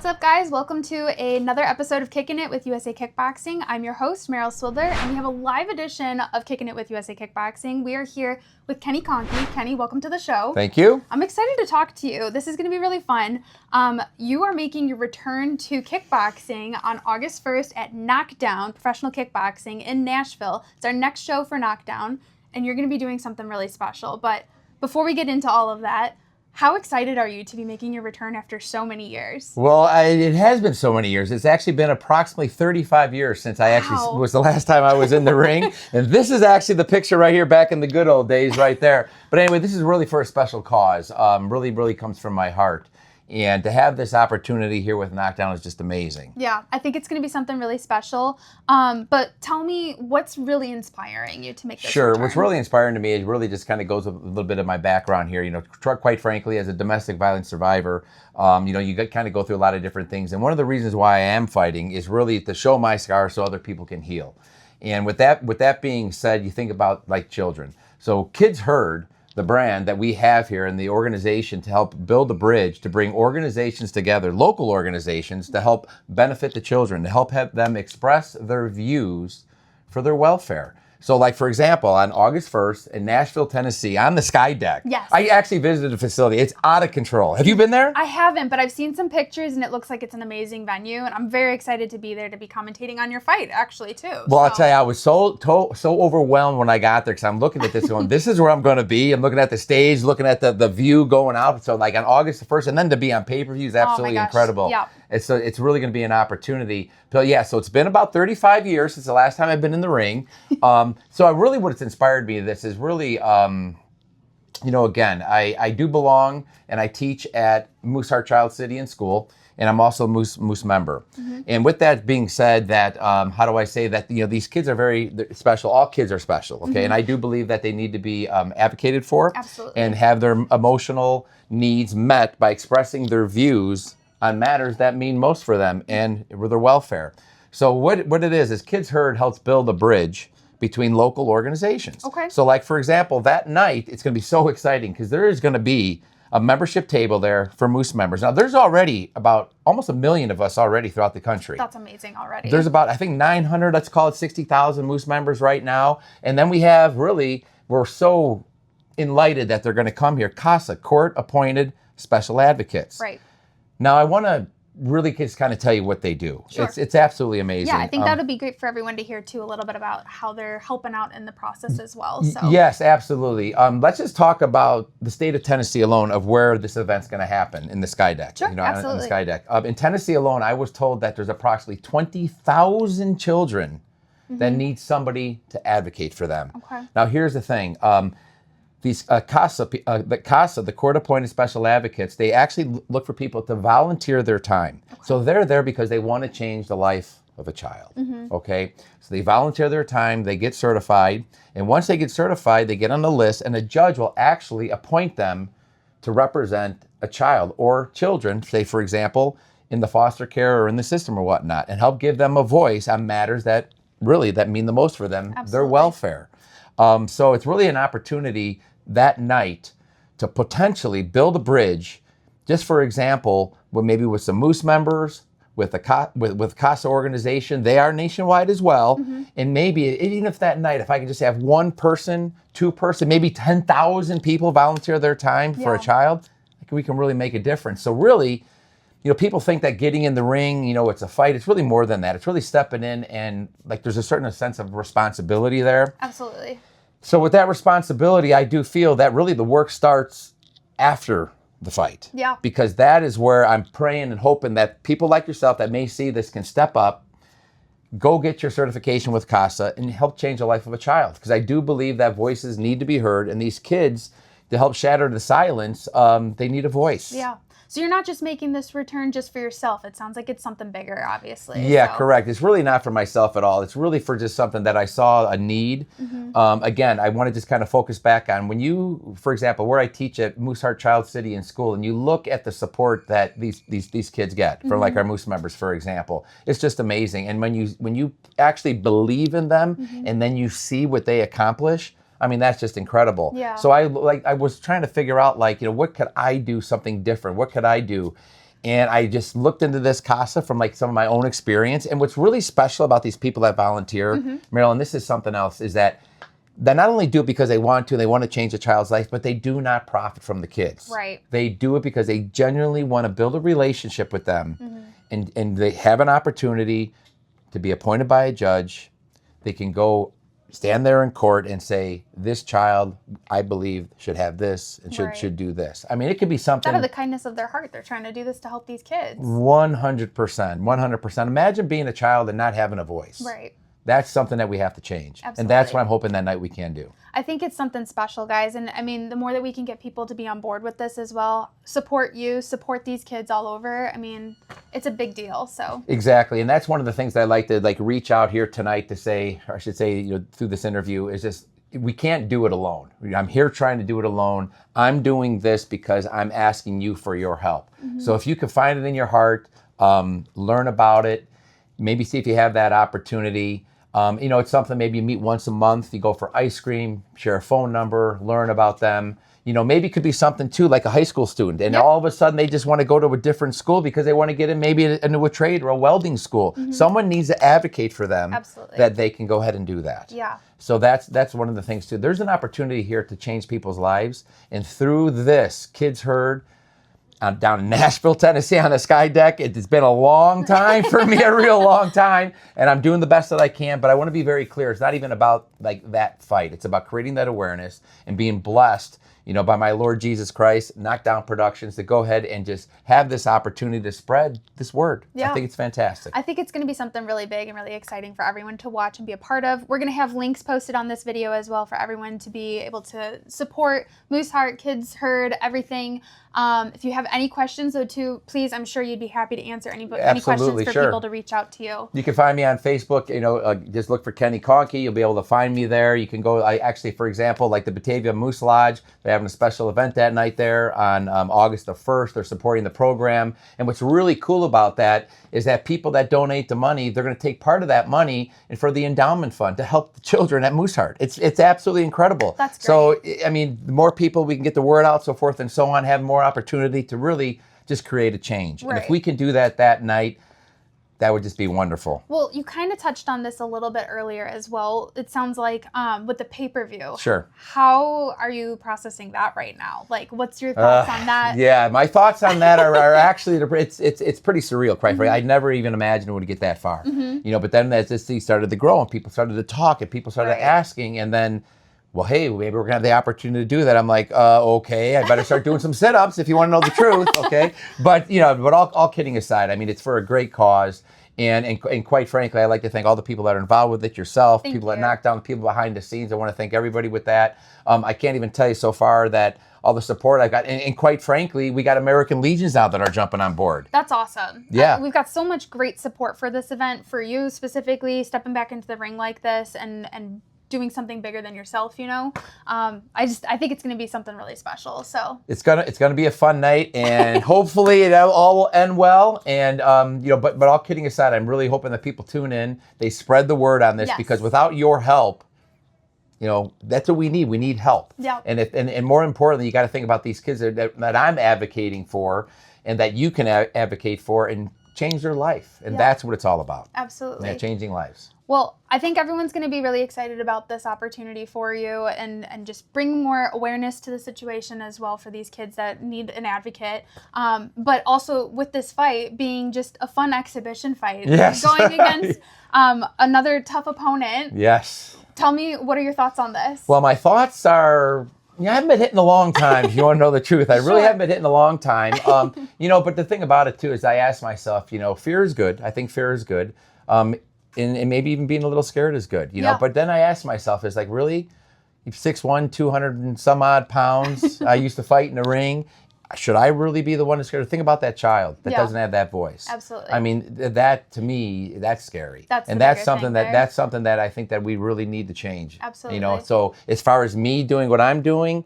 What's up, guys? Welcome to another episode of Kicking It with USA Kickboxing. I'm your host, Meryl Swidler, and we have a live edition of Kicking It with USA Kickboxing. We are here with Kenny Konkey. Kenny, welcome to the show. Thank you. I'm excited to talk to you. This is going to be really fun. You are making your return to kickboxing on August 1st at Knockdown Professional Kickboxing in Nashville. It's our next show for Knockdown, and you're going to be doing something really special. But before we get into all of that, how excited are you to be making your return after so many years? Well, it has been so many years. It's actually been approximately 35 years since I actually was the last time I was in the ring. And this is actually the picture right here back in the good old days right there. But anyway, this is really for a special cause. Really comes from my heart. And to have this opportunity here with Knockdown is just amazing. Yeah, I think it's going to be something really special. But tell me, what's really inspiring you to make this return? What's really inspiring to me, it really just kind of goes with a little bit of my background here. You know, quite frankly, as a domestic violence survivor, you kind of go through a lot of different things. And one of the reasons why I am fighting is really to show my scars so other people can heal. And with that being said, you think about like children. So Kidsheard, the brand that we have here and the organization to help build a bridge to bring organizations together, local organizations, to help benefit the children, to help have them express their views for their welfare. So like, for example, on August 1st in Nashville, Tennessee, on the Sky Deck, yes. I actually visited the facility. It's out of control. Have you been there? I haven't, but I've seen some pictures and it looks like it's an amazing venue. And I'm very excited to be there to be commentating on your fight, actually, too. Well, I'll tell you, I was so overwhelmed when I got there because I'm looking at this going, this is where I'm going to be. I'm looking at the stage, looking at the view going out. So like on August the 1st, and then to be on pay-per-view is absolutely incredible. Yeah. It's really going to be an opportunity. But yeah, so it's been about 35 years since the last time I've been in the ring. So what's inspired me to this is really, again, I do belong and I teach at Mooseheart Child City and School, and I'm also a Moose member. Mm-hmm. And with that being said, that how do I say that? These kids are very special. All kids are special, okay? Mm-hmm. And I do believe that they need to be advocated for. Absolutely. And have their emotional needs met by expressing their views on matters that mean most for them and their welfare. So what it is Kidsheard helps build a bridge between local organizations. Okay. So like, for example, that night, it's going to be so exciting because there is going to be a membership table there for Moose members. Now, there's already about almost 1 million of us already throughout the country. That's amazing already. There's about, I think, 900, let's call it 60,000 Moose members right now. And then we have we're so enlightened that they're going to come here, CASA, court-appointed special advocates. Right. Now, I want to really just kind of tell you what they do. Sure. It's absolutely amazing. Yeah, I think that would be great for everyone to hear, too, a little bit about how they're helping out in the process as well. So. Yes, absolutely. Let's just talk about the state of Tennessee alone of where this event's going to happen in the Sky Deck. Sure, absolutely. On the Sky Deck. In Tennessee alone, I was told that there's approximately 20,000 children that need somebody to advocate for them. Okay. Now, here's the thing. These CASA, the court-appointed special advocates, they actually look for people to volunteer their time. Okay. So they're there because they want to change the life of a child, okay? So they volunteer their time, they get certified, and once they get certified, they get on the list, and a judge will actually appoint them to represent a child or children, say, for example, in the foster care or in the system or whatnot, and help give them a voice on matters that mean the most for them, Absolutely. Their welfare. So it's really an opportunity that night to potentially build a bridge, just for example, with some Moose members, with CASA organization. They are nationwide as well. Mm-hmm. And maybe even if that night, if I could just have one person, two person, maybe 10,000 people volunteer their time for a child, we can really make a difference. So really, people think that getting in the ring, it's a fight. It's really more than that. It's really stepping in and like there's a certain sense of responsibility there. Absolutely. So with that responsibility, I do feel that really the work starts after the fight. Yeah. Because that is where I'm praying and hoping that people like yourself that may see this can step up, go get your certification with CASA, and help change the life of a child. Because I do believe that voices need to be heard, and these kids, to help shatter the silence, they need a voice. Yeah. So you're not just making this return just for yourself. It sounds like it's something bigger, obviously. Yeah, correct. It's really not for myself at all. It's really for just something that I saw a need. Mm-hmm. Again, I want to just kind of focus back on when you, for example, where I teach at Mooseheart Child City and School, and you look at the support that these kids get from like our Moose members, for example, it's just amazing. And when you actually believe in them and then you see what they accomplish, I mean, that's just incredible. Yeah. So I was trying to figure out what could I do something different? What could I do? And I just looked into this CASA from like some of my own experience. And what's really special about these people that volunteer, Marilyn, this is something else, is that they not only do it because they want to change a child's life, but they do not profit from the kids. Right. They do it because they genuinely want to build a relationship with them. And they have an opportunity to be appointed by a judge. They can go stand there in court and say, this child, I believe, should have this and should do this. I mean, it could be something. Out of the kindness of their heart, they're trying to do this to help these kids. 100%. 100%. Imagine being a child and not having a voice. Right. That's something that we have to change. Absolutely. And that's what I'm hoping that night we can do. I think it's something special, guys. And I mean, the more that we can get people to be on board with this as well, support these kids all over. I mean, it's a big deal. So exactly. And that's one of the things that I like to reach out here tonight to say, or I should say, through this interview, is just, we can't do it alone. I'm here trying to do it alone. I'm doing this because I'm asking you for your help. So if you can find it in your heart, learn about it, maybe see if you have that opportunity. It's something maybe you meet once a month, you go for ice cream, share a phone number, learn about them. Maybe it could be something too, like a high school student. And all of a sudden they just want to go to a different school because they want to get in maybe into a trade or a welding school. Someone needs to advocate for them. Absolutely. That they can go ahead and do that. Yeah. So that's one of the things too. There's an opportunity here to change people's lives. And through this, Kidsheard, I'm down in Nashville, Tennessee on the Sky Deck. It's been a long time for me, a real long time. And I'm doing the best that I can. But I want to be very clear. It's not even about that fight. It's about creating that awareness and being blessed, by my Lord Jesus Christ, Knockdown Productions, to go ahead and just have this opportunity to spread this word. Yeah. I think it's fantastic. I think it's going to be something really big and really exciting for everyone to watch and be a part of. We're going to have links posted on this video as well for everyone to be able to support Mooseheart, Kidsheard, everything. If you have any questions, though, too, please, I'm sure you'd be happy to answer any questions for people to reach out to you. You can find me on Facebook. Just look for Kenny Konkey. You'll be able to find me there. You can go, for example, like the Batavia Moose Lodge, they're having a special event that night there on August the 1st. They're supporting the program. And what's really cool about that is that people that donate the money, they're going to take part of that money and for the endowment fund to help the children at Mooseheart. It's absolutely incredible. That's great. So, I mean, the more people we can get the word out, so forth and so on, have more opportunity to really just create a change. Right. And if we can do that night, that would just be wonderful. Well, you kind of touched on this a little bit earlier as well. It sounds like with the pay-per-view. Sure. How are you processing that right now? What's your thoughts on that? Yeah, my thoughts on that are actually, it's pretty surreal, quite frankly. I never even imagined it would get that far. But then as this thing started to grow and people started to talk and people started asking, and then, well, hey, maybe we're going to have the opportunity to do that. I'm like, okay, I better start doing some sit-ups if you want to know the truth, okay? But, but all kidding aside, I mean, it's for a great cause. And quite frankly, I'd like to thank all the people that are involved with it, yourself, people that knock down, people behind the scenes. I want to thank everybody with that. I can't even tell you so far that all the support I've got. And quite frankly, we got American Legions now that are jumping on board. That's awesome. Yeah. We've got so much great support for this event, for you specifically, stepping back into the ring like this and doing something bigger than yourself, I think it's going to be something really special. So it's gonna be a fun night, and hopefully it all will end well. And but all kidding aside, I'm really hoping that people tune in, they spread the word on this, because without your help, that's what we need. We need help. Yeah. And more importantly, you got to think about these kids that I'm advocating for, and that you can advocate for and change their life. And that's what it's all about. Absolutely. Changing lives. Well, I think everyone's going to be really excited about this opportunity for you and just bring more awareness to the situation as well for these kids that need an advocate. But also with this fight being just a fun exhibition fight. Yes. Going against another tough opponent. Yes. Tell me, what are your thoughts on this? Well, my thoughts are, I haven't been hitting a long time, if you want to know the truth. I really haven't been hitting a long time. But the thing about it, too, is I ask myself, fear is good. I think fear is good. And maybe even being a little scared is good, But then I ask myself, is really? 6'1", 200 and some odd pounds. I used to fight in the ring. Should I really be the one that's scared? Think about that child that doesn't have that voice. Absolutely. I mean, that to me, that's scary. That's something that I think that we really need to change. Absolutely. So as far as me doing what I'm doing,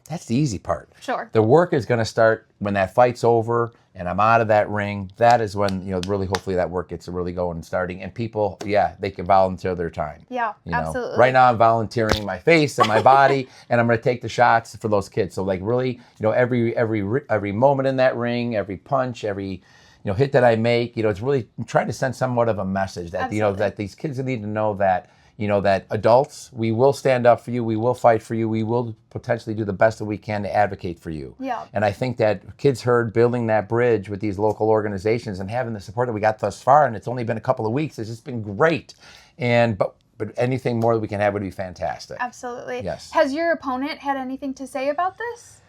that's the easy part. Sure. The work is going to start when that fight's over. and I'm out of that ring, that is when, really hopefully that work gets really going and starting. And people, they can volunteer their time. Yeah, absolutely. Right now I'm volunteering my face and my body, and I'm going to take the shots for those kids. So like really, every moment in that ring, every punch, every hit that I make, it's really trying to send somewhat of a message that, that these kids need to know that, that adults, we will stand up for you, we will fight for you, we will potentially do the best that we can to advocate for you. Yeah. And I think that Kidsheard building that bridge with these local organizations and having the support that we got thus far, and it's only been a couple of weeks, it's just been great. But anything more that we can have would be fantastic. Absolutely. Yes. Has your opponent had anything to say about this?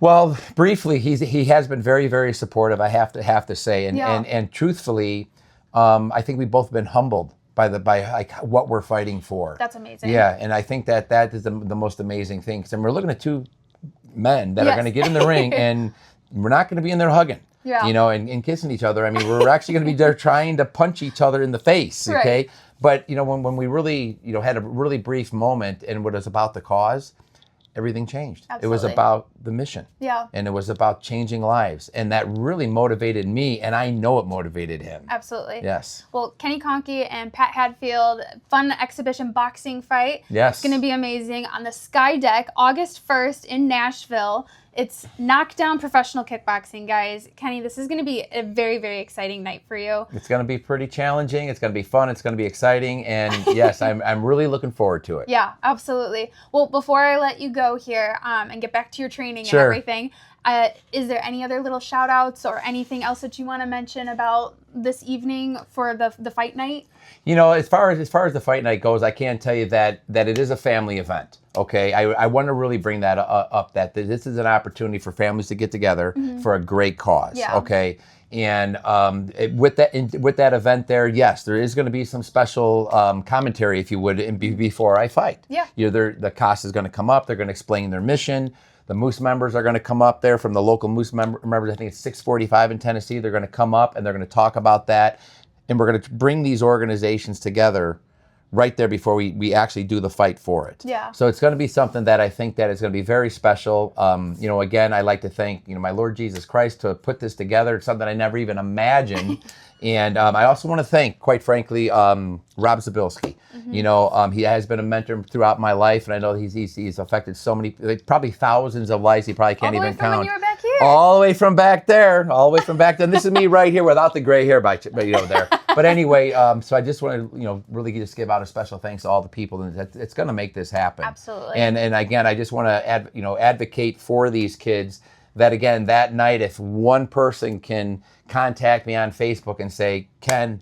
Well, briefly, he has been very, very supportive, I have to say. And truthfully, I think we've both been humbled by like what we're fighting for. That's amazing. Yeah, and I think that is the most amazing thing. And we're looking at two men that are going to get in the ring, and we're not going to be in there hugging, and kissing each other. I mean, we're actually going to be there trying to punch each other in the face, okay? Right. But, when we really, had a really brief moment and what was about the cause, everything changed. Absolutely. It was about the mission. Yeah. And it was about changing lives. And that really motivated me, and I know it motivated him. Absolutely. Yes. Well, Kenny Konkey and Pat Hadfield, fun exhibition boxing fight. Yes. It's going to be amazing on the Sky Deck, August 1st in Nashville. It's knockdown professional kickboxing, guys. Kenny, this is going to be a very, very exciting night for you. It's going to be pretty challenging. It's going to be fun. It's going to be exciting. And yes, I'm really looking forward to it. Yeah, absolutely. Well, before I let you go here and get back to your training Sure. and everything, is there any other little shout outs or anything else that you want to mention about this evening for the fight night? As far as the fight night goes, I can tell you that it is a family event. Okay, I want to really bring that up. That this is an opportunity for families to get together for a great cause. Yeah. Okay, and with that event there, yes, there is going to be some special commentary, if you would, before I fight. Yeah. The CAS is going to come up. They're going to explain their mission. The Moose members are going to come up there from the local Moose members. I think it's 645 in Tennessee. They're going to come up and they're going to talk about that. And we're going to bring these organizations together right there before we actually do the fight for it. Yeah. So it's going to be something that I think that is going to be very special. Again, I like to thank, my Lord Jesus Christ to put this together. It's something I never even imagined. And I also want to thank, quite frankly, Rob Zabilski. He has been a mentor throughout my life, and I know he's affected so many, probably thousands of lives. He probably can't even count. All the way from when you were back here. All the way from back there. All the way from back then. This is me right here without the gray hair, there. But anyway, so I just want to, really just give out a special thanks to all the people, and it's going to make this happen. Absolutely. And again, I just want to advocate for these kids. That again, that night, if one person can contact me on Facebook and say, Ken,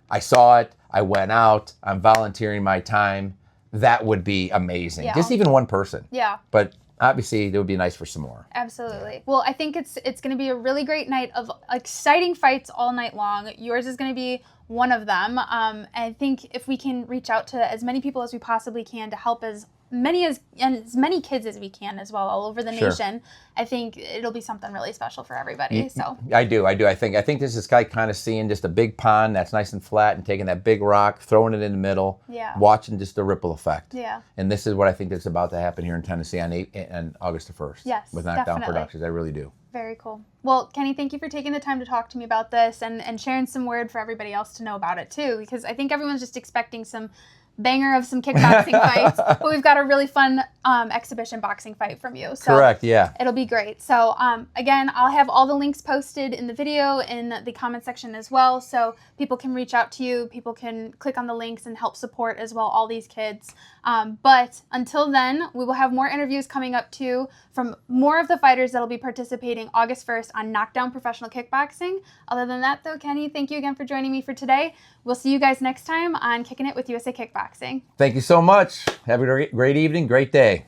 I saw it, I went out, I'm volunteering my time, that would be amazing. Yeah. Just even one person. Yeah. But obviously, it would be nice for some more. Absolutely. Well, I think it's going to be a really great night of exciting fights all night long. Yours is going to be one of them. I think if we can reach out to as many people as we possibly can to help as many kids as we can as well, all over the nation, I think it'll be something really special for everybody. So I do. I think this is kind of seeing just a big pond that's nice and flat and taking that big rock, throwing it in the middle, watching just the ripple effect. Yeah. And this is what I think that's about to happen here in Tennessee on August the 1st. Yes, with Knockdown definitely. Productions. I really do. Very cool. Well, Kenny, thank you for taking the time to talk to me about this and sharing some word for everybody else to know about it too, because I think everyone's just expecting some banger of some kickboxing fights, but we've got a really fun exhibition boxing fight from you. So correct, yeah. It'll be great. So again, I'll have all the links posted in the video in the comment section as well, so people can reach out to you, people can click on the links and help support as well all these kids. But until then, we will have more interviews coming up too from more of the fighters that'll be participating August 1st on Knockdown Professional Kickboxing. Other than that though, Kenny, thank you again for joining me for today. We'll see you guys next time on Kicking It with USA Kickboxing. Thank you so much. Have a great evening, great day.